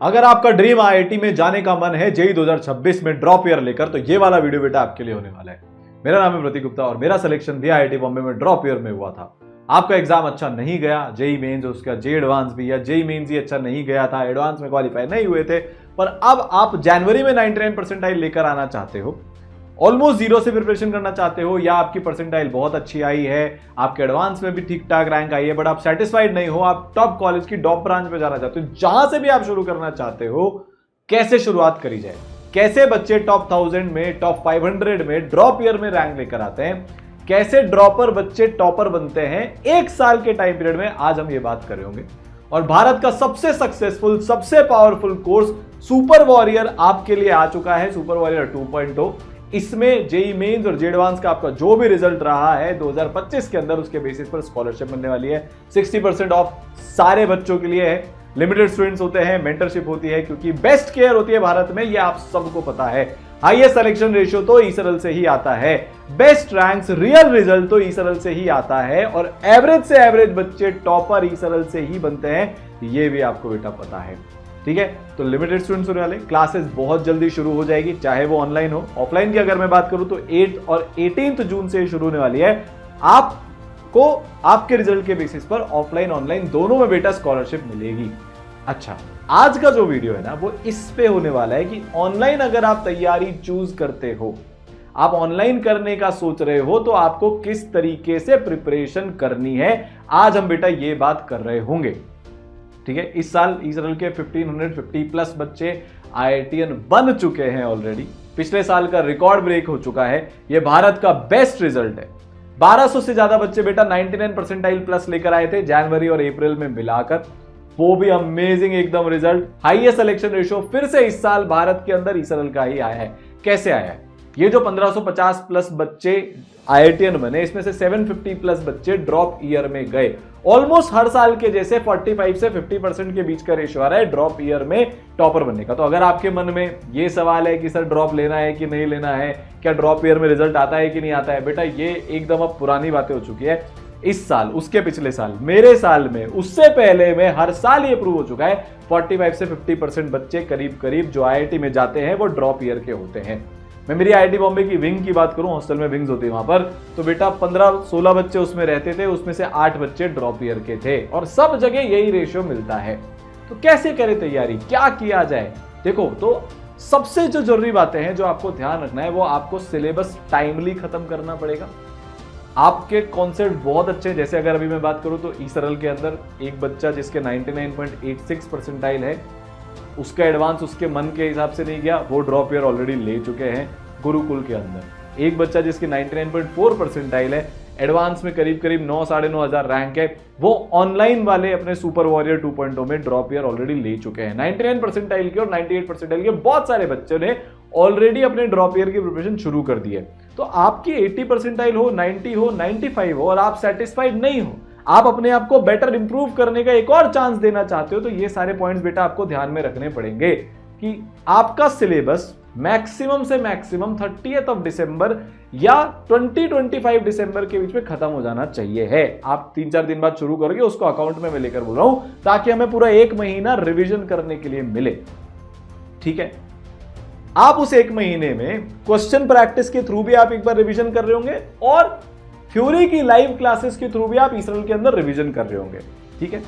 अगर आपका dream IIT में जाने का मन है जेईई 2026 में ड्रॉप ईयर लेकर, तो ये वाला वीडियो बेटा आपके लिए होने वाला है। मेरा नाम है प्रतीक गुप्ता और मेरा सिलेक्शन भी आईआईटी बॉम्बे में ड्रॉप ईयर में हुआ था। आपका एग्जाम अच्छा नहीं गया, जेईई मेंस उसका जेईई एडवांस भी, या जेईई मेंस ही अच्छा नहीं गया था, एडवांस में क्वालिफाई नहीं हुए थे, पर अब आप जनवरी में 99 परसेंटाइल लेकर आना चाहते हो, ऑलमोस्ट जीरो से प्रिपरेशन करना चाहते हो, या आपकी परसेंटाइल बहुत अच्छी आई है, आपके एडवांस में भी ठीक ठाक रैंक आई है, बट आप सेटिस्फाइड नहीं हो, आप टॉप कॉलेज की टॉप ब्रांच में जाना चाहते हो, जहां से भी आप शुरू करना चाहते हो, कैसे शुरुआत करी जाए, कैसे बच्चे टॉप 1000 में, टॉप 500 में, ड्रॉप ईयर में रैंक लेकर आते हैं, कैसे ड्रॉपर बच्चे टॉपर बनते हैं एक साल के टाइम पीरियड में, आज हम ये बात कर रहे होंगे। और भारत का सबसे सक्सेसफुल, सबसे पावरफुल कोर्स सुपर वॉरियर आपके लिए आ चुका है, सुपर वॉरियर 2.0। इसमें जेईई मेंस और जेईई एडवांस का आपका जो भी रिजल्ट रहा है 2025 के अंदर, उसके बेसिस पर स्कॉलरशिप मिलने वाली है। 60% ऑफ सारे बच्चों के लिए है, लिमिटेड स्टूडेंट्स होते हैं, मेंटरशिप होती है, क्योंकि बेस्ट केयर होती है भारत में, ये आप सबको पता है। हाईएस्ट सिलेक्शन रेशियो तो ईसरल से ही आता है, बेस्ट रैंक्स, रियल रिजल्ट तो ईसरल से ही आता है, और एवरेज से एवरेज बच्चे टॉपर ईसरल से ही बनते हैं, ये भी आपको बेटा पता है। ठीक है, तो लिमिटेड स्टूडेंट्स होने वाले, क्लासेस बहुत जल्दी शुरू हो जाएगी, चाहे वो ऑनलाइन हो ऑफलाइन की। अगर मैं बात करूं तो 8 और 18 जून से शुरू होने वाली है। आपको आपके रिजल्ट के बेसिस पर ऑफलाइन ऑनलाइन दोनों में बेटा स्कॉलरशिप मिलेगी। अच्छा, आज का जो वीडियो है ना, वो इस पे होने वाला है कि ऑनलाइन अगर आप तैयारी चूज करते हो, आप ऑनलाइन करने का सोच रहे हो, तो आपको किस तरीके से प्रिपरेशन करनी है, आज हम बेटा ये बात कर रहे होंगे। ठीक है, इस साल ईसरल के 1550 प्लस बच्चे आईआईटीएन बन चुके हैं ऑलरेडी। पिछले साल का रिकॉर्ड ब्रेक हो चुका है, ये भारत का बेस्ट रिजल्ट है। 1200 से ज्यादा बच्चे बेटा 99 परसेंटाइल प्लस लेकर आए थे जनवरी और अप्रैल में मिलाकर, वो भी अमेजिंग एकदम रिजल्ट। हाईएस्ट सिलेक्शन रेशियो फिर से इस साल भारत के अंदर ईसरल का ही आया है। कैसे आया है? ये जो 1550 प्लस बच्चे आईआईटीएन बने, इसमें से 750 प्लस बच्चे ड्रॉप ईयर में गए। ऑलमोस्ट हर साल के जैसे 45 से 50% के बीच का रेशियो आ रहा है ड्रॉप ईयर में टॉपर बनने का। तो अगर आपके मन में ये सवाल है कि सर ड्रॉप लेना है कि नहीं लेना है, क्या ड्रॉप ईयर में रिजल्ट आता है कि नहीं आता है, बेटा ये एकदम अब पुरानी बातें हो चुकी है। इस साल, उसके पिछले साल, मेरे साल में, उससे पहले में, हर साल ये प्रूव हो चुका है 45 से 50% बच्चे करीब करीब जो आईआईटी में जाते हैं वो ड्रॉप ईयर के होते हैं। मैं मेरी आईआईटी बॉम्बे की विंग की बात करूं, हॉस्टल में विंग्स होती है वहां पर, तो बेटा 15-16 बच्चे उसमें रहते थे, उसमें से 8 बच्चे ड्रॉप ईयर के थे, और सब जगह यही रेशियो मिलता है। तो कैसे करें तैयारी, क्या किया जाए? देखो, तो सबसे जो जरूरी बातें हैं जो आपको ध्यान रखना है, वो आपको सिलेबस टाइमली खत्म करना पड़ेगा। आपके कॉन्सेप्ट बहुत अच्छे हैं, जैसे अगर अभी मैं बात करूं तो ईसरल के अंदर एक बच्चा जिसके 99.86 परसेंटाइल है, उसका एडवांस उसके मन के हिसाब से नहीं गया, वो ड्रॉप ईयर ऑलरेडी ले चुके हैं गुरुकुल के अंदर। एक बच्चा जिसकी 99.4 परसेंटाइल है, एडवांस में करीब करीब 9-9.5 हजार रैंक है, वो ऑनलाइन वाले अपने सुपर वॉरियर 2.0 में ड्रॉप ईयर ऑलरेडी ले चुके हैं। 99 परसेंटाइल के और 98 परसेंटाइल के बहुत सारे बच्चों ने ऑलरेडी अपने ड्रॉप ईयर की प्रिपरेशन शुरू कर दी है। तो आपकी 80 परसेंटाइल हो, 90 हो, 95 हो, और आप सेटिस्फाइड नहीं हो, आप अपने आप को बेटर इंप्रूव करने का एक और चांस देना चाहते हो, तो ये सारे पॉइंट्स बेटा आपको ध्यान में रखने पड़ेंगे कि आपका सिलेबस मैक्सिमम से मैक्सिमम 30 दिसंबर या 20-25 दिसंबर के बीच में खत्म हो जाना चाहिए है। आप 3-4 दिन बाद शुरू करोगे, उसको अकाउंट में मैं लेकर बोल रहा हूं, ताकि हमें पूरा 1 महीना रिवीजन करने के लिए मिले। ठीक है, आप उस 1 महीने में क्वेश्चन प्रैक्टिस के थ्रू भी आप एक बार रिवीजन कर रहे होंगे, और थ्योरी की लाइव क्लासेस के थ्रू भी आप ईसरल के अंदर रिवीजन कर रहे होंगे। ठीक है,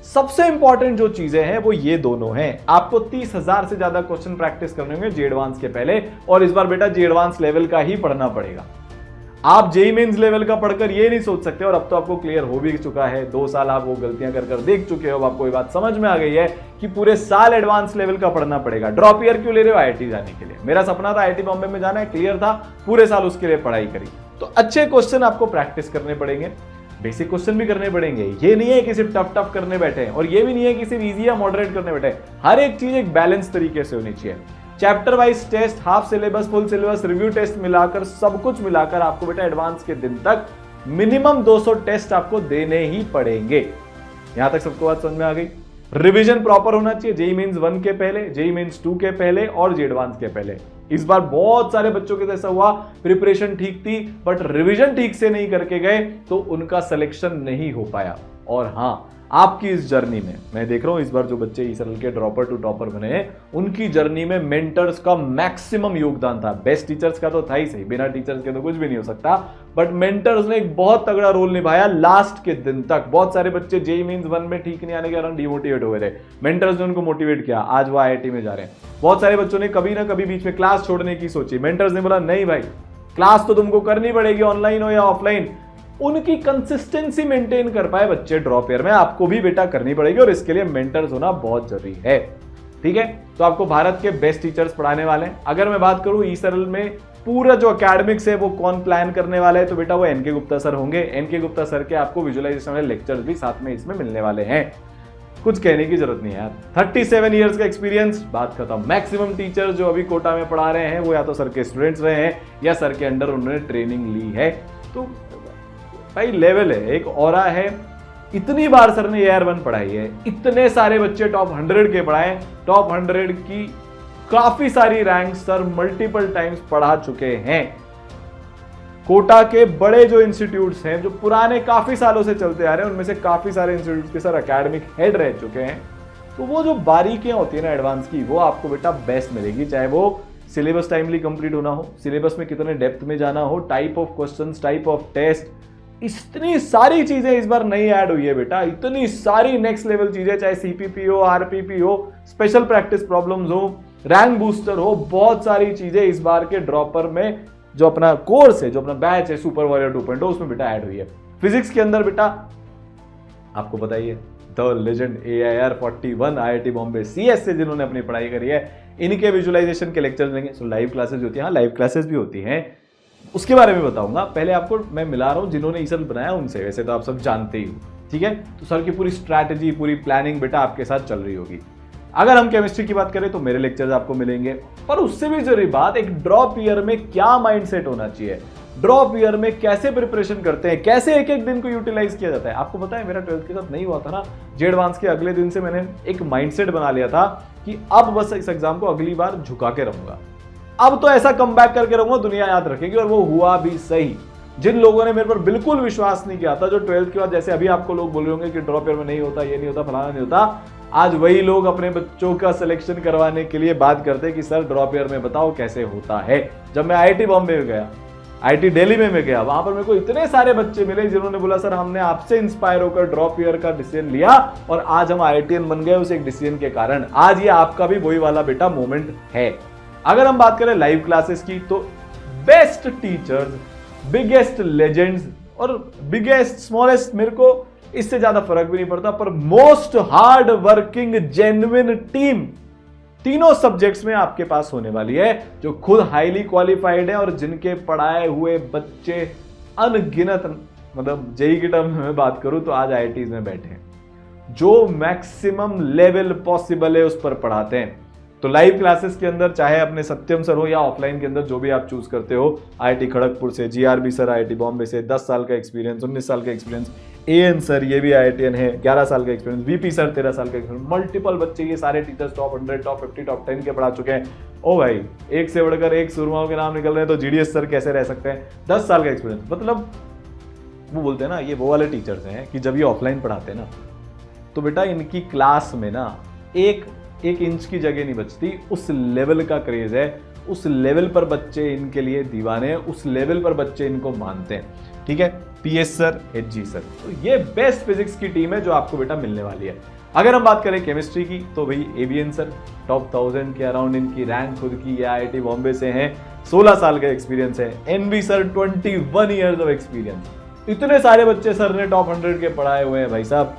सबसे इंपॉर्टेंट जो चीजें हैं वो ये दोनों हैं। आपको 30,000 से ज्यादा क्वेश्चन प्रैक्टिस करने होंगे जेईई एडवांस के पहले, और इस बार बेटा जेईई एडवांस लेवल का ही पढ़ना पड़ेगा। आप जेईई मेंस लेवल का पढ़कर ये नहीं सोच सकते, और अब तो आपको क्लियर हो भी चुका है, 2 साल आप वो गलतियां कर देख चुके हो, आपको ये बात समझ में आ गई है कि पूरे साल एडवांस लेवल का पढ़ना पड़ेगा। ड्रॉप ईयर क्यों ले रहे हो? आईआईटी जाने के लिए। मेरा सपना था आईआईटी बॉम्बे में जाना है, क्लियर था, पूरे साल उसके लिए पढ़ाई करी। तो अच्छे क्वेश्चन आपको प्रैक्टिस करने पड़ेंगे, बेसिक क्वेश्चन भी करने पड़ेंगे। ये नहीं है कि सिर्फ टफ करने बैठे हैं, और ये भी नहीं है कि सिर्फ इजी या मॉडरेट करने बैठे हैं। हर एक चीज एक बैलेंस तरीके से होनी चाहिए। Chapter wise test, half syllabus, full syllabus, review test मिलाकर, सब कुछ मिलाकर आपको बेटा एडवांस के दिन तक मिनिमम 200 टेस्ट आपको देने ही पड़ेंगे। यहां तक सबको बात समझ में आ गई? रिवीजन प्रॉपर होना चाहिए, जेईई मेंस 1 के पहले, जेईई मेंस 2 के पहले और जेईई एडवांस के पहले। इस बार बहुत सारे बच्चों के जैसा हुआ, प्रिपरेशन ठीक थी बट रिवीजन ठीक से नहीं करके गए, तो उनका सिलेक्शन नहीं हो पाया। और हां, आपकी इस जर्नी में मैं देख रहा हूं इस बार जो बच्चे ईसरल के ड्रॉपर टू टॉपर बने हैं, उनकी जर्नी में मेंटर्स का मैक्सिमम योगदान था। बेस्ट टीचर्स का तो था ही सही, बिना टीचर्स के तो कुछ भी नहीं हो सकता, बट मेंटर्स ने एक बहुत तगड़ा रोल निभाया लास्ट के दिन तक। बहुत सारे बच्चे जेईई मींस 1 में ठीक नहीं आने के कारण डिमोटिवेट हो गए थे, मेंटर्स ने उनको मोटिवेट किया, आज वो आईआईटी में जा रहे हैं। बहुत सारे बच्चों ने कभी ना कभी बीच में क्लास छोड़ने की सोची, मेंटर्स ने बोला नहीं भाई क्लास तो तुमको करनी पड़ेगी, ऑनलाइन हो या ऑफलाइन। उनकी कंसिस्टेंसी मेंटेन कर पाए बच्चे ड्रॉप ईयर में, आपको भी बेटा करनी पड़ेगी और इसके लिए मेंटर्स होना बहुत जरूरी है। ठीक है, तो आपको भारत के बेस्ट टीचर्स पढ़ाने वाले हैं। अगर मैं बात करूं ईसरल में पूरा जो एकेडमिक्स है वो कौन प्लान करने वाला है, तो बेटा वो एनके गुप्ता सर होंगे। एनके गुप्ता सर के आपको विजुअलाइजेशन वाले लेक्चर्स भी साथ में इसमें मिलने वाले हैं, कुछ कहने की जरूरत नहीं है यार। 37 इयर्स का एक्सपीरियंस, बात खत्म। मैक्सिमम टीचर जो अभी कोटा में पढ़ा रहे हैं वो या तो सर के स्टूडेंट्स रहे हैं या सर के अंडर उन्होंने ट्रेनिंग ली है। तो भाई लेवल है, एक ऑरा है। इतनी बार सर ने AR1 पढ़ाई है, इतने सारे बच्चे टॉप 100 के पढ़ाए, टॉप 100 की काफी सारी रैंक सर मल्टीपल टाइम्स पढ़ा चुके हैं। कोटा के बड़े जो इंस्टीट्यूट्स हैं जो पुराने काफी सालों से चलते आ रहे हैं, उनमें से काफी सारे इंस्टीट्यूट्स के सर एकेडमिक हेड रह चुके हैं। तो वो जो बारीकियां होती है ना एडवांस की, वो आपको बेटा बेस्ट मिलेगी, चाहे वो सिलेबस टाइमली कंप्लीट होना हो, सिलेबस में कितने डेप्थ में जाना हो, type of questions, type of test, इतनी सारी चीजें इस बार नई ऐड हुई है बेटा, इतनी सारी नेक्स्ट लेवल चीजें, चाहे CPP हो, RPP हो, स्पेशल प्रैक्टिस प्रॉब्लम्स हो, रैंक बूस्टर हो, बहुत सारी चीजें इस बार के ड्रॉपर में जो अपना कोर्स है, जो अपना बैच है सुपर वॉरियर 2.0 उसमें बेटा ऐड हुई है। फिजिक्स के अंदर बेटा आपको बताइए the legend AIR 41 IIT Bombay CS से जिन्होंने अपनी पढ़ाई करी है, इनके विजुअलाइजेशन के लेक्चर्स देंगे। सो लाइव क्लासेस होती है, हाँ लाइव क्लासेस भी होती हैं, उसके बारे में बताऊंगा। पहले आपको मैं मिला रहा हूं जिन्होंने ईसरल बनाया उनसे, वैसे तो आप सब जानते ही हो। ठीक है, तो सर की पूरी स्ट्रैटेजी, पूरी प्लानिंग बेटा आपके साथ चल रही होगी। अगर हम केमिस्ट्री की बात करें तो मेरे लेक्चर्स आपको मिलेंगे, पर उससे भी जरूरी बात, एक ड्रॉप ईयर में क्या माइंडसेट होना चाहिए, ड्रॉप ईयर में कैसे प्रिपरेशन करते हैं, कैसे एक एक दिन को यूटिलाइज किया जाता है। आपको पता है मेरा 12th के साथ नहीं हुआ था ना, जे एडवांस के अगले दिन से मैंने एक माइंडसेट बना लिया था कि अब बस इस एग्जाम को अगली बार झुका के रहूंगा, अब तो ऐसा कम बैक करके रहूंगा दुनिया याद रखेगी, और वो हुआ भी सही। जिन लोगों ने मेरे पर बिल्कुल विश्वास नहीं किया था, जो 12th के बाद जैसे अभी आपको लोग बोल रहे होंगे कि ड्रॉप ईयर में नहीं होता, ये नहीं होता, फलाना नहीं होता, आज वही लोग अपने बच्चों का सिलेक्शन करवाने के लिए बात करते हैं कि सर ड्रॉप ईयर में बताओ कैसे होता है। जब मैं IIT बॉम्बे में गया, IIT दिल्ली में मैं गया, वहां पर मेरे को इतने सारे बच्चे मिले जिन्होंने बोला सर हमने आपसे इंस्पायर होकर ड्रॉप ईयर का डिसीजन लिया और आज हम IITian बन गए उस एक डिसीजन के कारण। आज ये आपका भी वही वाला बेटा मोमेंट है। अगर हम बात करें लाइव क्लासेस की, तो बेस्ट टीचर्स, बिगेस्ट लेजेंड्स और बिगेस्ट स्मॉलेस्ट, मेरे को इससे ज्यादा फर्क भी नहीं पड़ता, पर most hard working genuine team तीनों सब्जेक्ट्स में आपके पास होने वाली है, जो खुद हाईली क्वालिफाइड है और जिनके पढ़ाए हुए बच्चे अनगिनत, मतलब जेईई की टर्म में बात करूं तो आज IITs में बैठे हैं, जो मैक्सिमम लेवल पॉसिबल है उस पर पढ़ाते हैं। तो लाइव क्लासेस के अंदर चाहे अपने सत्यम सर हो या ऑफलाइन के अंदर जो भी आप चूज करते हो, IIT खड़गपुर से, GRB सर IIT बॉम्बे से 10 साल का एक्सपीरियंस, 19 साल का एक्सपीरियंस, AN सर ये भी IITian है 11 साल का एक्सपीरियंस, VP सर 13 साल का एक्सपीरियंस, मल्टीपल बच्चे, ये सारे टीचर्स टॉप 100, टॉप 50, टॉप 10 के पढ़ा चुके हैं। ओ भाई एक से बढ़कर एक सुरमाओं के नाम निकल रहे हैं, तो GDS सर कैसे रह सकते हैं, 10 साल का एक्सपीरियंस। मतलब वो बोलते हैं ना, ये वो वाले टीचर्स हैं कि जब ये ऑफलाइन पढ़ाते हैं ना, तो बेटा इनकी क्लास में ना एक इंच की जगह नहीं बचती, उस लेवल का क्रेज है, उस लेवल पर बच्चे इनके लिए दीवाने हैं, उस लेवल पर बच्चे इनको मानते हैं। ठीक है, PS सर, HG सर, तो ये बेस्ट फिजिक्स की टीम है जो आपको बेटा मिलने वाली है। अगर हम बात करें केमिस्ट्री की, तो भाई ABN सर टॉप 1000 के अराउंड इनकी रैंक खुद की, ये IIT बॉम्बे से हैं, 16 साल का एक्सपीरियंस है। NV sir 21 years of experience, इतने सारे बच्चे सर ने टॉप 100 के पढ़ाए हुए हैं भाई साहब,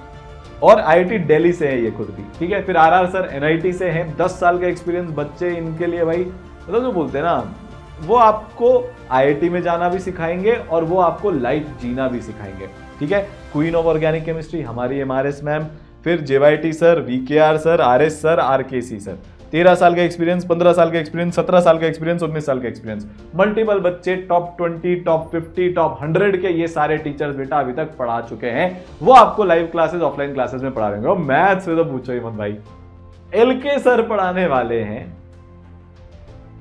और IIT दिल्ली से है ये खुद भी। ठीक है, फिर RR सर NIT से हैं, 10 साल का एक्सपीरियंस बच्चे इनके लिए भाई, मतलब जो बोलते हैं ना, वो आपको IIT में जाना भी सिखाएंगे और वो आपको लाइफ जीना भी सिखाएंगे। ठीक है, क्वीन ऑफ ऑर्गेनिक केमिस्ट्री हमारी MRS मैम, फिर JYT sir, VKR sir, RS sir, RKC sir, 13 साल का एक्सपीरियंस, 15 साल का एक्सपीरियंस, 17 साल का एक्सपीरियंस, 19 साल का एक्सपीरियंस, मल्टीपल बच्चे टॉप 20, टॉप 50, टॉप 100 के ये सारे टीचर्स बेटा अभी तक पढ़ा चुके हैं। वो आपको लाइव क्लासेस, ऑफलाइन क्लासेस में पढ़ा देंगे। और मैथ्स में तो पूछो ही मत भाई, LK सर पढ़ाने वाले हैं,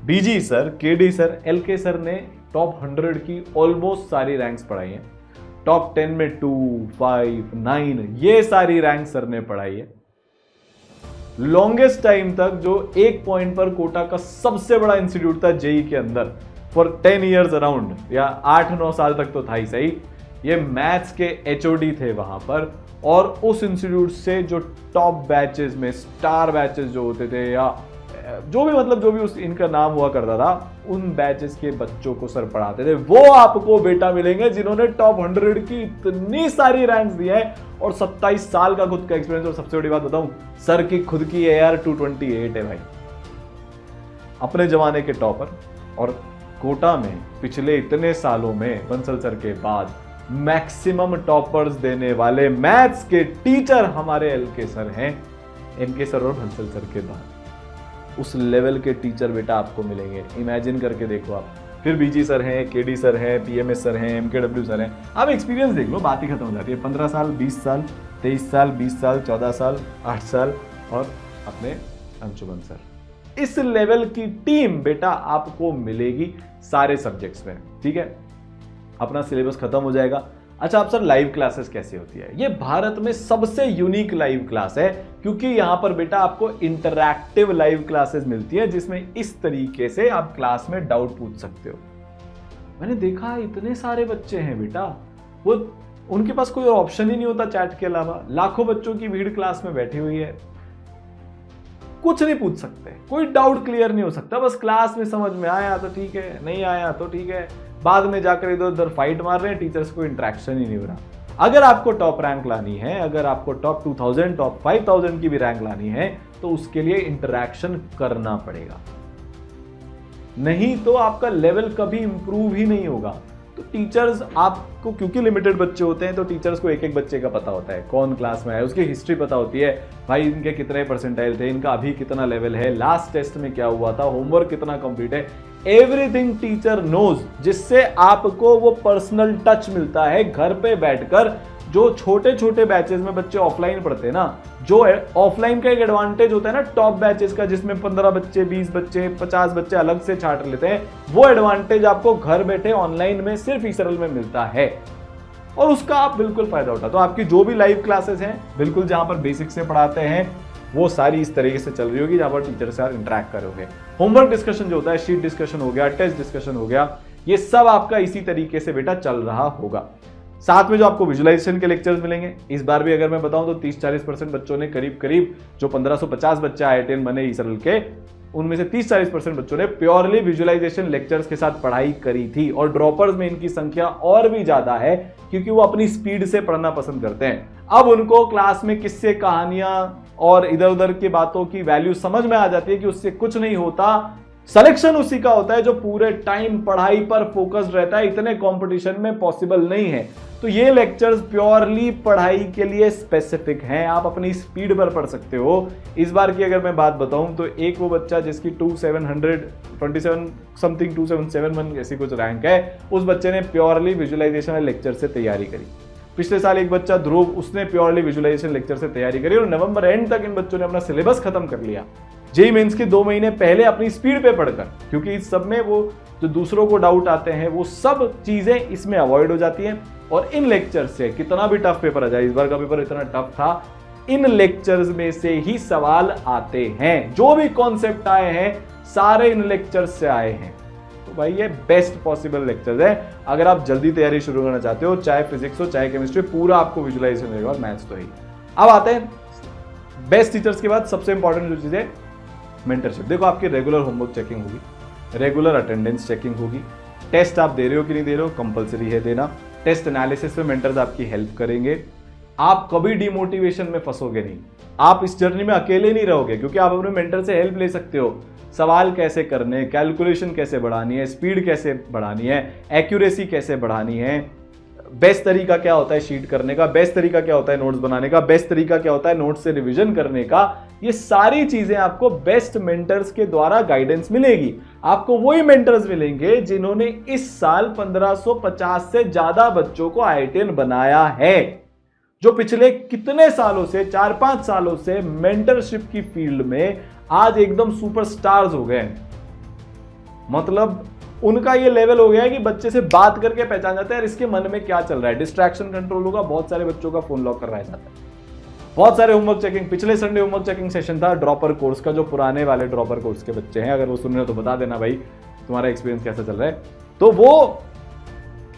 BG sir, KD sir, LK sir ने टॉप 100 की ऑलमोस्ट सारी रैंक्स पढ़ाई हैं। टॉप 10 में 2, 5, 9 ये सारी रैंक सर ने पढ़ाई है। लॉन्गेस्ट टाइम तक जो एक पॉइंट पर कोटा का सबसे बड़ा इंस्टीट्यूट था जेई के अंदर फॉर 10 ईयर्स अराउंड, या 8-9 साल तक तो था ही सही, ये मैथ्स के एचओडी थे वहां पर। और उस इंस्टीट्यूट से जो टॉप बैचेस में स्टार बैचेस जो होते थे, या जो भी उस इनका नाम हुआ करता था, उन बैचेस के बच्चों को सर पढ़ाते थे। वो आपको बेटा मिलेंगे जिन्होंने टॉप 100 की इतनी सारी रैंक्स दी है और 27 साल का खुद का एक्सपीरियंस। और सबसे बड़ी बात बताऊं, सर की खुद की AR 228 है भाई, अपने जमाने के टॉपर। और कोटा में पिछले इतने सालों में बंसल सर के बाद मैक्सिमम टॉपर्स देने वाले मैथ्स के टीचर हमारे LK सर हैं, MK सर और बंसल सर के बाद। उस लेवल के टीचर बेटा आपको मिलेंगे, इमेजिन करके देखो आप। फिर BG सर हैं, KD सर हैं, PMS सर हैं, MKW सर हैं। आप एक्सपीरियंस देख लो, बात ही खत्म हो जाती है। 15 साल, 20 साल, 23 साल, 20 साल, 14 साल, 8 साल, और अपने अंशुमन सर। इस लेवल की टीम बेटा आपको मिलेगी सारे सब्जेक्ट्स में, ठीक है। अपना सिलेबस खत्म हो जाएगा। अच्छा, आप सर लाइव क्लासेस कैसे होती है? ये भारत में सबसे यूनिक लाइव क्लास है, क्योंकि यहां पर बेटा आपको इंटरैक्टिव लाइव क्लासेस मिलती है, जिसमें इस तरीके से आप क्लास में डाउट पूछ सकते हो। मैंने देखा इतने सारे बच्चे हैं बेटा, वो उनके पास कोई और ऑप्शन ही नहीं होता चैट के अलावा। लाखों बच्चों की भीड़ क्लास में बैठी हुई है, कुछ नहीं पूछ सकते, कोई डाउट क्लियर नहीं हो सकता। बस क्लास में समझ में आया तो ठीक है, नहीं आया तो ठीक है, बाद में जाकर इधर उधर फाइट मार रहे हैं, टीचर्स को इंटरेक्शन ही नहीं हो रहा। अगर आपको टॉप रैंक लानी है, अगर आपको टॉप 2000, टॉप 5000 की भी रैंक लानी है, तो उसके लिए इंटरेक्शन करना पड़ेगा, नहीं तो आपका लेवल कभी इंप्रूव ही नहीं होगा। तो टीचर्स आपको, क्योंकि लिमिटेड बच्चे होते हैं, तो टीचर्स को एक एक बच्चे का पता होता है, कौन क्लास में आया, उसकी हिस्ट्री पता होती है, भाई इनके कितने परसेंटाइल थे, इनका अभी कितना लेवल है, लास्ट टेस्ट में क्या हुआ था, होमवर्क कितना कंप्लीट है, एवरीथिंग टीचर नोज, जिससे आपको वो पर्सनल टच मिलता है घर पे बैठकर। जो छोटे छोटे बैचेस में बच्चे ऑफलाइन पढ़ते हैं ना, जो ऑफलाइन का एक एडवांटेज होता है ना टॉप बैचेस का, जिसमें 15 बच्चे, 20 बच्चे, 50 बच्चे अलग से छाट लेते हैं, वो एडवांटेज आपको घर बैठे ऑनलाइन में सिर्फ ईसरल में मिलता है, और उसका आप बिल्कुल फायदा उठा। तो आपकी जो भी लाइव क्लासेस हैं, बिल्कुल जहां पर बेसिक से पढ़ाते हैं, वो सारी इस तरीके से चल रही होगी, जहां पर टीचर से आप इंटरेक्ट करोगे। होमवर्क डिस्कशन जो होता है, शीट डिस्कशन हो गया, टेस्ट डिस्कशन हो गया, ये सब आपका इसी तरीके से बेटा चल रहा होगा। साथ में जो आपको विजुअलाइजेशन के लेक्चर्स मिलेंगे, इस बार भी अगर मैं बताऊं तो 30-40% बच्चों ने करीब जो 1550 बच्चे IITian बने ईसरल के, उनमें से 30-40% बच्चों ने प्योरली विजुअलाइजेशन लेक्चर्स के साथ पढ़ाई करी थी। और ड्रॉपर्स में इनकी संख्या और भी ज्यादा है, क्योंकि वो अपनी स्पीड से पढ़ना पसंद करते हैं। अब उनको क्लास में किस्से, कहानियां और इधर उधर की बातों की वैल्यू समझ में आ जाती है कि उससे कुछ नहीं होता। सिलेक्शन उसी का होता है जो पूरे टाइम पढ़ाई पर फोकस्ड रहता है, इतने कंपटीशन में पॉसिबल नहीं है। तो ये लेक्चर्स प्योरली पढ़ाई के लिए स्पेसिफिक हैं, आप अपनी स्पीड पर पढ़ सकते हो। इस बार की अगर मैं बात बताऊं तो एक वो बच्चा जिसकी 2727 समथिंग 2771 ऐसी कुछ रैंक है, उस बच्चे ने प्योरली विजुअलाइजेशन लेक्चर से तैयारी करी। पिछले साल एक बच्चा ध्रुव, उसने प्योरली विजुअलाइजेशन लेक्चर से तैयारी करी, और नवंबर एंड तक इन बच्चों ने अपना सिलेबस खत्म कर लिया। जेईई मेंस के 2 महीने पहले अपनी स्पीड पे पढ़कर, क्योंकि इस सब में वो जो दूसरों को डाउट आते हैं, वो सब चीजें इसमें अवॉइड हो जाती हैं। और इन लेक्चर से कितना भी टफ पेपर आ जाए, इस बार का पेपर इतना टफ था, इन लेक्चर्स में से ही सवाल आते हैं। जो भी कॉन्सेप्ट आए हैं सारे इन लेक्चर्स से आए हैं। तो भाई ये बेस्ट पॉसिबल लेक्चर्स है अगर आप जल्दी तैयारी शुरू करना चाहते हो, चाहे फिजिक्स हो चाहे केमिस्ट्री, पूरा आपको विजुअलाइजेशन रहेगा, और मैथ्स तो ही। अब आते हैं बेस्ट टीचर्स के बाद सबसे इंपॉर्टेंट जो चीज है, मेंटरशिप। देखो, आपकी रेगुलर होमवर्क चेकिंग होगी, रेगुलर अटेंडेंस चेकिंग होगी, टेस्ट आप दे रहे हो कि नहीं दे रहे हो, कंपलसरी है देना। टेस्ट एनालिसिस में मेंटर्स आपकी हेल्प करेंगे। आप कभी डिमोटिवेशन में फंसोगे नहीं, आप इस जर्नी में अकेले नहीं रहोगे, क्योंकि आप अपने मेंटर से हेल्प ले सकते हो। सवाल कैसे करने, कैलकुलेशन कैसे बढ़ानी है, स्पीड कैसे बढ़ानी है, एक्यूरेसी कैसे बढ़ानी है, बेस्ट तरीका क्या होता है शीट करने का, बेस्ट तरीका क्या होता है नोट्स बनाने का, बेस्ट तरीका क्या होता है नोट्स से रिवीजन करने का, ये सारी चीजें आपको बेस्ट मेंटर्स के द्वारा गाइडेंस मिलेगी। आपको वही मेंटर्स मिलेंगे जिन्होंने इस साल 1550 से ज्यादा बच्चों को IITian बनाया है, जो पिछले कितने सालों से, 4-5 सालों से मेंटरशिप की फील्ड में आज एकदम सुपरस्टार्स हो गए। मतलब उनका ये लेवल हो गया है कि बच्चे से बात करके पहचान जाता है यार इसके मन में क्या चल रहा है। डिस्ट्रैक्शन कंट्रोल होगा, बहुत सारे बच्चों का फोन लॉक करवाया जाता है, बहुत सारे होमवर्क चेकिंग। पिछले संडे होमवर्क चेकिंग सेशन था ड्रॉपर कोर्स का, जो पुराने वाले ड्रॉपर कोर्स के बच्चे हैं, अगर वो सुन रहे हो तो बता देना भाई तुम्हारा एक्सपीरियंस कैसा चल रहा है। तो वो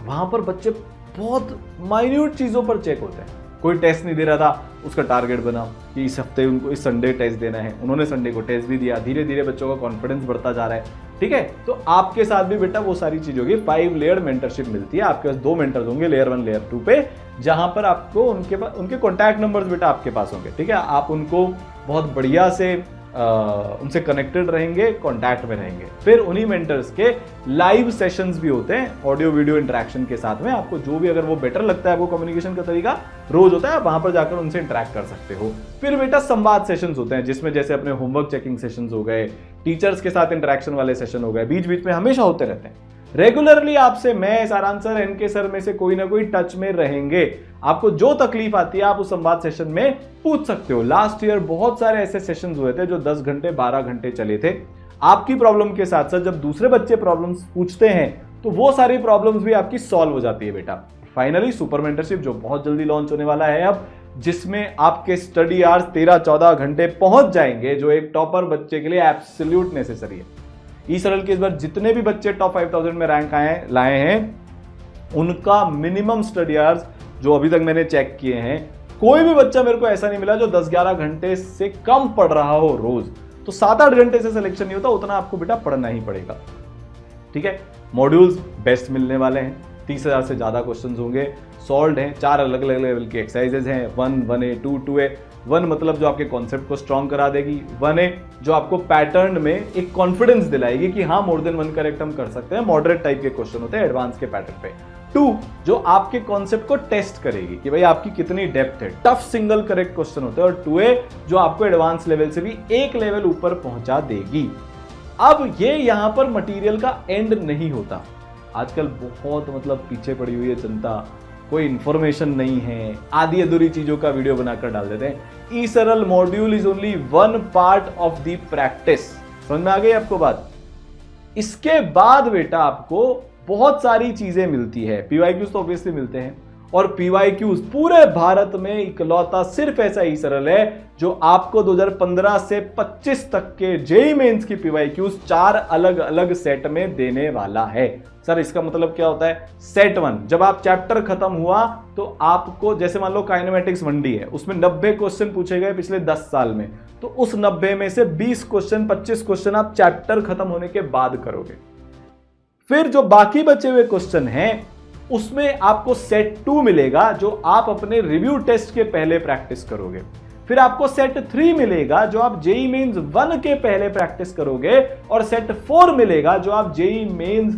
वहां पर बच्चे बहुत माइन्यूट चीजों पर चेक होते हैं। कोई टेस्ट नहीं दे रहा था, उसका टारगेट बना कि इस हफ्ते उनको इस संडे टेस्ट देना है, उन्होंने संडे को टेस्ट भी दिया। धीरे धीरे बच्चों का कॉन्फिडेंस बढ़ता जा रहा है, ठीक है। तो आपके साथ भी बेटा वो सारी चीज होगी। 5 लेयर मेंटरशिप मिलती है, आपके पास 2 मेंटर्स होंगे लेयर 1 लेयर 2 पे, जहां पर आपको उनके कॉन्टैक्ट नंबर्स बेटा आपके पास होंगे, ठीक है। आप उनको बहुत बढ़िया से उनसे कनेक्टेड रहेंगे, कांटेक्ट में रहेंगे। फिर उन्हीं मेंटर्स के लाइव सेशंस भी होते हैं ऑडियो वीडियो इंटरेक्शन के साथ में। आपको जो भी अगर वो बेटर लगता है आपको कम्युनिकेशन का तरीका रोज होता है, वहां पर जाकर उनसे इंटरेक्ट कर सकते हो। फिर बेटा संवाद सेशंस होते हैं, जिसमें जैसे अपने होमवर्क चेकिंग सेशंस हो गए, टीचर्स के साथ इंटरेक्शन वाले सेशन हो गए, बीच बीच में हमेशा होते रहते हैं। रेगुलरली आपसे मैं, सारांश सर, एनके सर में से कोई ना कोई टच में रहेंगे। आपको जो तकलीफ आती है आप उस संवाद सेशन में पूछ सकते हो। लास्ट ईयर बहुत सारे ऐसे सेशन हुए थे जो 10 घंटे 12 घंटे चले थे। आपकी प्रॉब्लम के साथ साथ जब दूसरे बच्चे प्रॉब्लम्स पूछते हैं तो वो सारी प्रॉब्लम्स भी आपकी सॉल्व हो जाती है बेटा। फाइनली सुपर मेंटरशिप जो बहुत जल्दी लॉन्च होने वाला है अब, जिसमें आपके स्टडी आवर्स 13-14 घंटे पहुंच जाएंगे, जो एक टॉपर बच्चे के लिए एब्सोल्यूट नेसेसरी है। ई-सरल के इस बार जितने भी बच्चे टॉप 5000 में रैंक लाए हैं, उनका मिनिमम स्टडी आवर्स जो अभी तक मैंने चेक किए हैं, कोई भी बच्चा मेरे को ऐसा नहीं मिला जो 10-11 घंटे से कम पढ़ रहा हो रोज। तो 7-8 घंटे से सिलेक्शन नहीं होता, उतना आपको बेटा पढ़ना ही पड़ेगा, ठीक है। मॉड्यूल्स बेस्ट मिलने वाले हैं, 30,000 से ज्यादा क्वेश्चन होंगे, सॉल्व हैं, 4 अलग अलग लेवल की एक्सरसाइजेज हैं, 1, 1A, 2, 2A। 1 मतलब जो आपके कॉन्सेप्ट को स्ट्रॉन्ग करा देगी, 1A जो आपको पैटर्न में एक कॉन्फिडेंस दिलाएगी कि हाँ मोर देन 1 करेक्ट हम कर सकते हैं, मॉडरेट टाइप के क्वेश्चन होते हैं एडवांस के पैटर्न पे। 2 जो आपके कॉन्सेप्ट को टेस्ट करेगी कि भाई आपकी कितनी डेप्थ है, टफ सिंगल करेक्ट क्वेश्चन होते हैं। और 2A जो आपको एडवांस लेवल से भी एक लेवल ऊपर पहुंचा देगी। अब ये यहां पर मटेरियल का एंड नहीं होता। आजकल बहुत मतलब पीछे पड़ी हुई है जनता, कोई इंफॉर्मेशन नहीं है, आधी अधूरी चीजों का वीडियो बनाकर डाल देते हैं। ई-सरल module is only 1 part of the practice. समझ में आ गई आपको बात? इसके बाद बेटा आपको बहुत सारी चीजें मिलती है। पीवाईक्यूज तो ऑब्वियसली मिलते हैं, और पीवाईक्यूज पूरे भारत में इकलौता सिर्फ ऐसा ई-सरल है जो आपको 2015 से 25 तक के जेईई मेंस की पीवाईक्यूज 4 अलग अलग सेट में देने वाला है। सर इसका मतलब क्या होता है? सेट 1 जब आप चैप्टर खत्म हुआ तो आपको, जैसे मान लो काइनेमेटिक्स 1D है, उसमें 90 क्वेश्चन पूछे गए पिछले 10 साल में, तो उस 90 में से 20 क्वेश्चन 25 क्वेश्चन आप चैप्टर खत्म होने के बाद करोगे। फिर जो बाकी बचे हुए क्वेश्चन हैं उसमें आपको सेट 2 मिलेगा जो आप अपने रिव्यू टेस्ट के पहले प्रैक्टिस करोगे। फिर आपको सेट 3 मिलेगा जो आप जेईई मेंस 1 के पहले प्रैक्टिस करोगे, और सेट 4 मिलेगा जो आप जेईई मेंस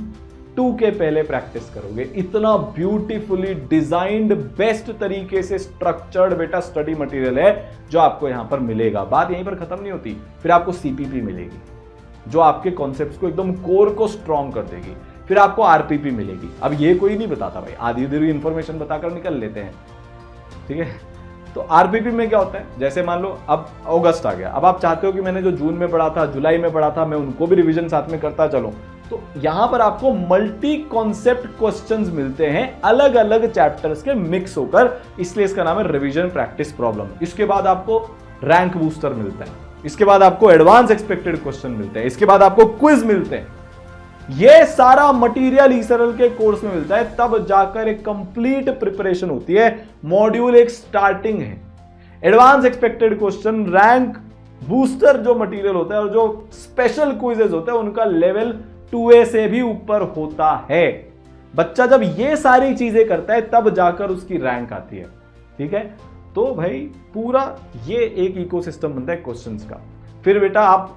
2 के पहले प्रैक्टिस करोगे। इतना ब्यूटीफुली डिजाइंड, बेस्ट तरीके से स्ट्रक्चर्ड बेटा स्टडी मटेरियल है जो आपको यहां पर मिलेगा। बात यहीं पर खत्म नहीं होती। फिर आपको सीपीपी मिलेगी जो आपके कॉन्सेप्ट्स को एकदम कोर को स्ट्रॉन्ग कर देगी। फिर आपको आरपीपी मिलेगी। अब ये कोई नहीं बताता भाई, आधी अधूरी इंफॉर्मेशन बताकर निकल लेते हैं, ठीक है। तो आरपीपी में क्या होता है, जैसे मान लो अब अगस्त आ गया, अब आप चाहते हो कि मैंने जो जून में पढ़ा था, जुलाई में पढ़ा था, मैं उनको भी रिवीजन साथ में करता चलो, तो यहां पर आपको मल्टी कॉन्सेप्ट क्वेश्चंस मिलते हैं अलग अलग चैप्टर्स के मिक्स होकर, इसलिए इसका नाम है रिवीजन प्रैक्टिस प्रॉब्लम। इसके बाद आपको रैंक बूस्टर मिलता है, इसके बाद आपको एडवांस एक्सपेक्टेड क्वेश्चन मिलते हैं, इसके बाद आपको क्विज मिलते हैं। ये सारा मटेरियल ई-सरल के कोर्स में मिलता है, तब जाकर एक कंप्लीट प्रिपरेशन होती है। मॉड्यूल एक स्टार्टिंग है, advance expected question, rank booster जो मटेरियल होता है, और जो स्पेशल क्विजेस होते हैं उनका लेवल 2A से भी ऊपर होता है। बच्चा जब ये सारी चीजें करता है तब जाकर उसकी रैंक आती है, ठीक है। तो भाई पूरा ये एक इकोसिस्टम बनता है क्वेश्चंस का। फिर बेटा आप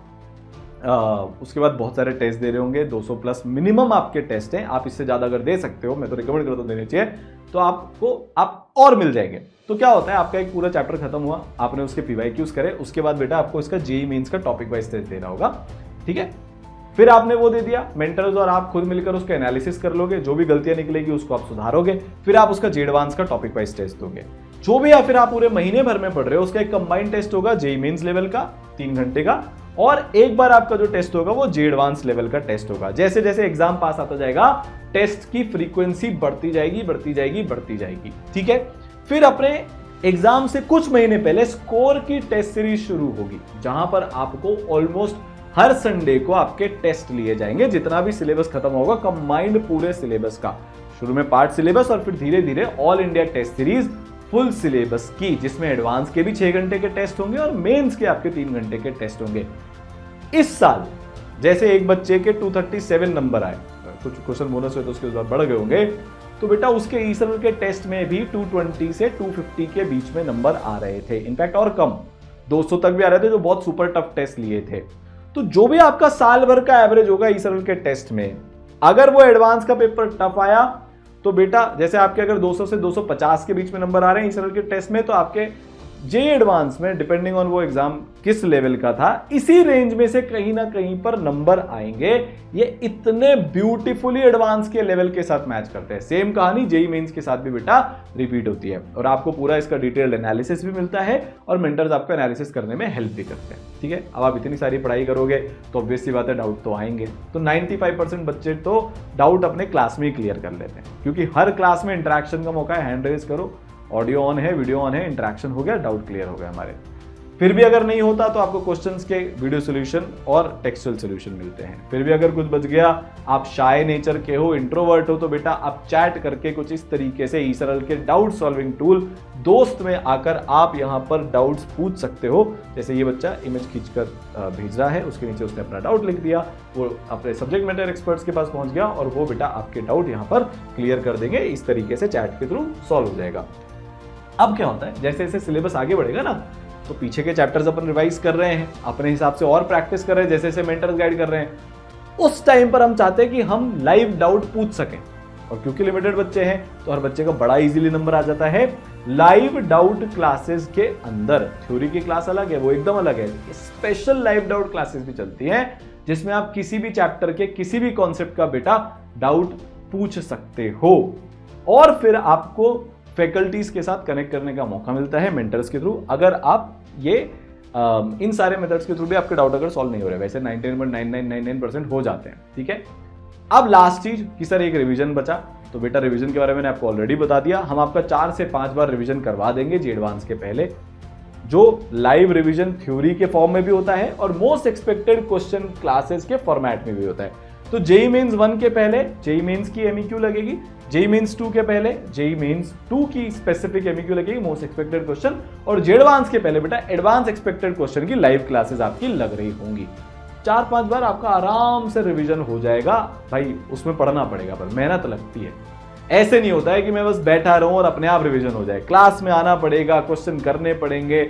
उसके बाद बहुत सारे टेस्ट दे रहे होंगे, 200 प्लस मिनिमम आपके टेस्ट हैं। आप इससे ज्यादा अगर दे सकते हो, मैं तो रिकमेंड करता हूं देने चाहिए, तो आपको आप और मिल जाएंगे। तो क्या होता है, आपका एक पूरा चैप्टर खत्म हुआ, आपने उसके पीवाईक्यूज करे, उसके बाद बेटा आपको इसका जेईई मेंस का टॉपिक वाइज टेस्ट देना होगा, ठीक है। फिर आपने वो दे दिया, मेंटर्स और आप खुद मिलकर उसका एनालिसिस कर लोगे, जो भी गलतियां निकलेगी उसको आप सुधारोगे। फिर आप उसका जेईई एडवांस का टॉपिक वाइज टेस्ट दोगे। जो भी या फिर आप पूरे महीने भर में पढ़ रहे हो उसका एक कंबाइंड टेस्ट होगा जेईई मेंस लेवल का 3 घंटे का, और एक बार आपका जो टेस्ट होगा वो जे एडवांस लेवल का टेस्ट होगा। जैसे जैसे एग्जाम पास आता जाएगा टेस्ट की फ्रीक्वेंसी बढ़ती जाएगी बढ़ती जाएगी बढ़ती जाएगी, ठीक है। फिर अपने एग्जाम से कुछ महीने पहले स्कोर की टेस्ट सीरीज शुरू होगी, जहां पर आपको ऑलमोस्ट हर संडे को आपके टेस्ट लिए जाएंगे। जितना भी सिलेबस खत्म होगा कंबाइंड पूरे सिलेबस का, शुरू में पार्ट सिलेबस और फिर धीरे धीरे all India test series full syllabus की, जिसमें एडवांस के भी 6 घंटे के टेस्ट होंगे और मेंस के आपके 3 घंटे के टेस्ट होंगे। इस साल जैसे एक बच्चे के 237 नंबर आए, कुछ क्वेश्चन बोनस हुए तो उसके बाद बढ़ गए होंगे, तो बेटा उसके ईसरल के टेस्ट में भी 220 से 250 के बीच में नंबर आ रहे थे, इनफैक्ट और कम 200 तक भी आ रहे थे जो बहुत सुपर टफ टेस्ट लिए थे। तो जो भी आपका साल भर का एवरेज होगा ईसरल के टेस्ट में, अगर वो एडवांस का पेपर टफ आया तो बेटा जैसे आपके अगर 200 से 250 के बीच में नंबर आ रहे हैं ईसरल के टेस्ट में, तो आपके जे एडवांस में डिपेंडिंग ऑन वो एग्जाम किस लेवल का था, इसी रेंज में से कहीं ना कहीं पर नंबर आएंगे। ये इतने ब्यूटीफुली एडवांस के लेवल के साथ मैच करते हैं। सेम कहानी जेईई मेंस के साथ भी बेटा रिपीट होती है और आपको पूरा इसका डिटेल्ड एनालिसिस भी मिलता है और मेंटर्स आपको एनालिसिस करने में हेल्प भी करते हैं, ठीक है। अब आप इतनी सारी पढ़ाई करोगे तो ऑब्वियस सी बात है डाउट तो आएंगे। तो 95% बच्चे तो डाउट अपने क्लास में ही क्लियर कर लेते हैं, क्योंकि हर क्लास में इंटरेक्शन का मौका है, हैंड रेज करो, ऑडियो ऑन है, वीडियो ऑन है, इंटरेक्शन हो गया, डाउट क्लियर हो गया हमारे। फिर भी अगर नहीं होता तो आपको क्वेश्चंस के वीडियो सॉल्यूशन और टेक्सचुअल सॉल्यूशन मिलते हैं। फिर भी अगर कुछ बच गया, आप शाय नेचर के हो, इंट्रोवर्ट हो, तो बेटा आप चैट करके कुछ इस तरीके से ईसरल के डाउट सॉल्विंग टूल दोस्त में आकर आप यहां पर डाउट्स पूछ सकते हो। जैसे ये बच्चा इमेज खींचकर भेज रहा है, उसके नीचे उसने अपना डाउट लिख दिया, वो अपने सब्जेक्ट मैटर एक्सपर्ट्स के पास पहुंच गया और वो बेटा आपके डाउट यहां पर क्लियर कर देंगे। इस तरीके से चैट के थ्रू सॉल्व हो जाएगा। अब क्या होता है, जैसे जैसे सिलेबस आगे बढ़ेगा ना, तो पीछे के चैप्टर्स अपन रिवाइज कर रहे हैं, अपने हिसाब से और प्रैक्टिस कर रहे हैं, जैसे जैसे मेंटर्स गाइड कर रहे हैं, उस टाइम पर हम चाहते हैं कि हम लाइव डाउट पूछ सकें। और क्योंकि लिमिटेड बच्चे हैं तो हर बच्चे का बड़ा इजीली नंबर आ जाता है लाइव डाउट क्लासेस के अंदर। थ्योरी की क्लास अलग है, वो एकदम अलग है। स्पेशल लाइव डाउट क्लासेस भी चलती हैं, जिसमें आप किसी भी चैप्टर के किसी भी कॉन्सेप्ट का बेटा डाउट पूछ सकते हो और फिर आपको फैकल्टीज के साथ कनेक्ट करने का मौका मिलता है मेंटर्स के थ्रू। अगर आप ये इन सारे मेथड्स के थ्रू भी आपके डाउट अगर सॉल्व नहीं हो रहे, वैसे 99.9999% हो जाते हैं, ठीक है। अब लास्ट चीज कि सर एक रिवीजन बचा, तो बेटा रिवीजन के बारे में मैंने आपको ऑलरेडी बता दिया। हम आपका 4 से 5 बार रिवीजन करवा देंगे जे एडवांस के पहले, जो लाइव रिवीजन थ्योरी के फॉर्म में भी होता है और मोस्ट एक्सपेक्टेड क्वेश्चन क्लासेस के फॉर्मेट में भी होता है। तो जेईई मेंस 1 के पहले जेईई मेंस की एमईक्यू लगेगी, जेईई मेंस 2 के पहले जेईई मेंस 2 की स्पेसिफिक एमईक्यू लगेगी, मोस्ट एक्सपेक्टेड क्वेश्चन, और जे एडवांस के पहले बेटा एडवांस एक्सपेक्टेड क्वेश्चन की लाइव क्लासेस आपकी लग रही होंगी। 4-5 बार आपका आराम से रिवीजन हो जाएगा भाई, उसमें पढ़ना पड़ेगा पर मेहनत लगती है। ऐसे नहीं होता है कि मैं बस बैठा रहूं और अपने आप रिवीजन हो जाए, क्लास में आना पड़ेगा, क्वेश्चन करने पड़ेंगे,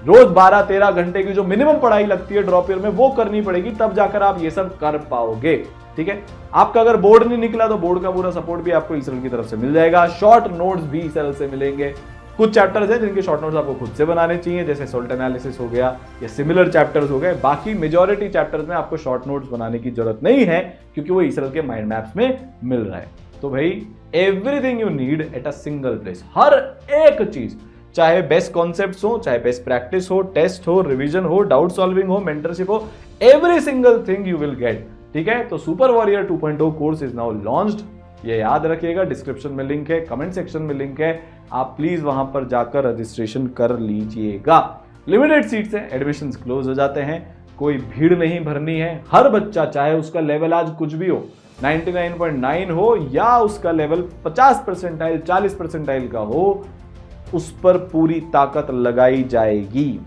रोज 12-13 घंटे की जो मिनिमम पढ़ाई लगती है ड्रॉप ईयर में वो करनी पड़ेगी, तब जाकर आप ये सब कर पाओगे, ठीक है। आपका अगर बोर्ड नहीं निकला तो बोर्ड का पूरा सपोर्ट भी आपको ईसरल की तरफ से मिल जाएगा, शॉर्ट नोट्स भी ईसरल से मिलेंगे। कुछ चैप्टर्स हैं जिनके शॉर्ट नोट्स आपको खुद से बनाने चाहिए, जैसे सोल्ट एनालिसिस हो गया या सिमिलर चैप्टर्स हो गए। बाकी मेजॉरिटी चैप्टर्स में आपको शॉर्ट नोट्स बनाने की जरूरत नहीं है, क्योंकि वो ईसरल के माइंड मैप्स में मिल रहा है। तो भाई everything you need at a single place, हर एक चीज, चाहे बेस्ट कॉन्सेप्ट्स हो, चाहे बेस्ट प्रैक्टिस हो, टेस्ट हो, रिवीजन हो, डाउट सॉल्विंग हो, मेंटरशिप हो, every single thing you will get, ठीक है। तो super warrior 2.0 course is now launched, ये याद रखिएगा, डिस्क्रिप्शन में लिंक है, कमेंट सेक्शन में लिंक है, आप प्लीज वहां पर जाकर रजिस्ट्रेशन कर लीजिएगा। लिमिटेड सीट्स हैं, एडमिशंस क्लोज हो जाते हैं, कोई भीड़ नहीं भरनी है। हर बच्चा, चाहे उसका लेवल आज कुछ भी हो, 99.9 हो या उसका लेवल 50 परसेंटाइल 40 परसेंटाइल का हो, उस पर पूरी ताकत लगाई जाएगी।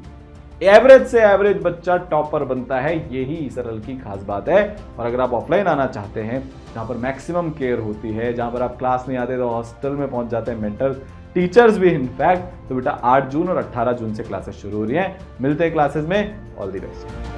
एवरेज से एवरेज बच्चा टॉपर बनता है, यही ईसरल की खास बात है। और अगर आप ऑफलाइन आना चाहते हैं, जहां पर मैक्सिमम केयर होती है, जहां पर आप क्लास नहीं आते तो हॉस्टल में पहुंच जाते हैं मेंटर्स, टीचर्स भी इनफैक्ट, तो बेटा 8 जून और 18 जून से क्लासेस शुरू हो रही हैं। मिलते हैं क्लासेस में, ऑल द बेस्ट।